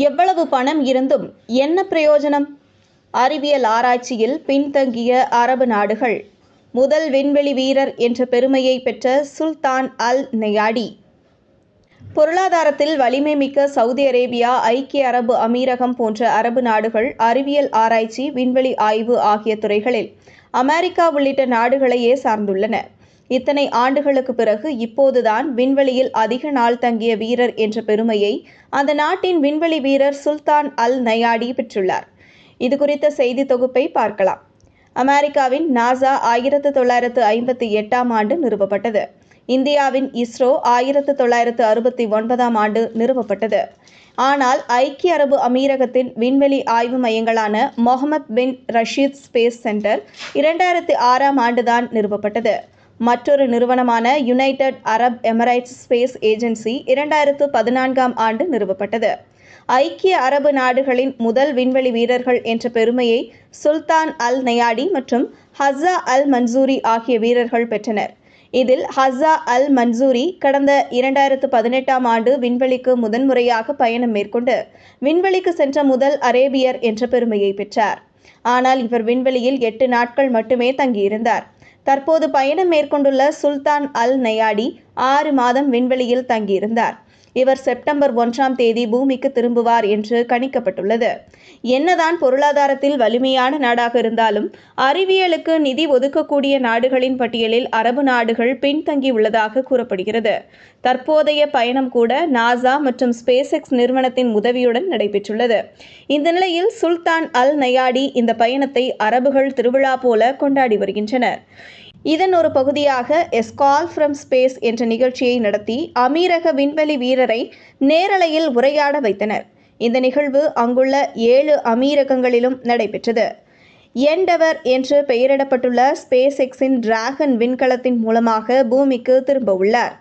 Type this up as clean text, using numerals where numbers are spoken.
எவ்வளவு பணம் இருந்தும் என்ன பிரயோஜனம்? அறிவியல் ஆராய்ச்சியில் பின்தங்கிய அரபு நாடுகள். முதல் விண்வெளி வீரர் என்ற பெருமையை பெற்ற சுல்தான் அல் நயாடி. பொருளாதாரத்தில் வலிமை மிக்க சவுதி அரேபியா, ஐக்கிய அரபு அமீரகம் போன்ற அரபு நாடுகள் அறிவியல் ஆராய்ச்சி, விண்வெளி ஆய்வு ஆகிய துறைகளில் அமெரிக்கா உள்ளிட்ட நாடுகளையே சார்ந்துள்ளன. இத்தனை ஆண்டுகளுக்கு பிறகு இப்போதுதான் விண்வெளியில் அதிக நாள் தங்கிய வீரர் என்ற பெருமையை அந்த நாட்டின் விண்வெளி வீரர் சுல்தான் அல் நயாடி பெற்றுள்ளார். இது குறித்த செய்தி தொகுப்பை பார்க்கலாம். அமெரிக்காவின் நாசா 1958ஆம் ஆண்டு நிறுவப்பட்டது. இந்தியாவின் இஸ்ரோ 1969ஆம் ஆண்டு நிறுவப்பட்டது. ஆனால் ஐக்கிய அரபு அமீரகத்தின் விண்வெளி ஆய்வு மையங்களான Mohammed bin Rashid space centre 2006ஆம் ஆண்டுதான் நிறுவப்பட்டது. மற்றொரு நிறுவனமான United Arab Emirates space agency 2014ஆம் ஆண்டு நிறுவப்பட்டது. ஐக்கிய அரபு நாடுகளின் முதல் விண்வெளி வீரர்கள் என்ற பெருமையை சுல்தான் அல் நயாடி மற்றும் ஹஸ்ஸா அல் மன்சூரி ஆகிய வீரர்கள் பெற்றனர். இதில் ஹஸ்ஸா அல் மன்சூரி கடந்த 2018ஆம் ஆண்டு விண்வெளிக்கு முதன்முறையாக பயணம் மேற்கொண்டு விண்வெளிக்கு சென்ற முதல் அரேபியர் என்ற பெருமையை பெற்றார். ஆனால் இவர் விண்வெளியில் 8 நாட்கள் மட்டுமே தங்கியிருந்தார். தற்போது பயணம் மேற்கொண்டுள்ள சுல்தான் அல் நயாடி 6 மாதம் விண்வெளியில் தங்கியிருந்தார். இவர் செப்டம்பர் 1ஆம் தேதி பூமிக்கு திரும்புவார் என்று கணிக்கப்பட்டுள்ளது. என்னதான் பொருளாதாரத்தில் வலிமையான நாடாக இருந்தாலும் அறிவியலுக்கு நிதி ஒதுக்கக்கூடிய நாடுகளின் பட்டியலில் அரபு நாடுகள் பின்தங்கியுள்ளதாக கூறப்படுகிறது. தற்போதைய பயணம் கூட நாசா மற்றும் ஸ்பேஸ் எக்ஸ் நிறுவனத்தின் உதவியுடன் நடைபெற்றுள்ளது. இந்த நிலையில் சுல்தான் அல் நயாடி இந்த பயணத்தை அரபுகள் திருவிழா போல கொண்டாடி வருகின்றனர். இதன் ஒரு பகுதியாக எஸ்கால் ஃப்ரம் ஸ்பேஸ் என்ற நிகழ்ச்சியை நடத்தி அமீரக விண்வெளி வீரரை நேரலையில் உரையாட வைத்தனர். இந்த நிகழ்வு அங்குள்ள 7 அமீரகங்களிலும் நடைபெற்றது. எண்டவர் என்று பெயரிடப்பட்டுள்ள ஸ்பேஸ் எக்ஸின் டிராகன் விண்கலத்தின் மூலமாக பூமிக்கு திரும்ப உள்ளார்.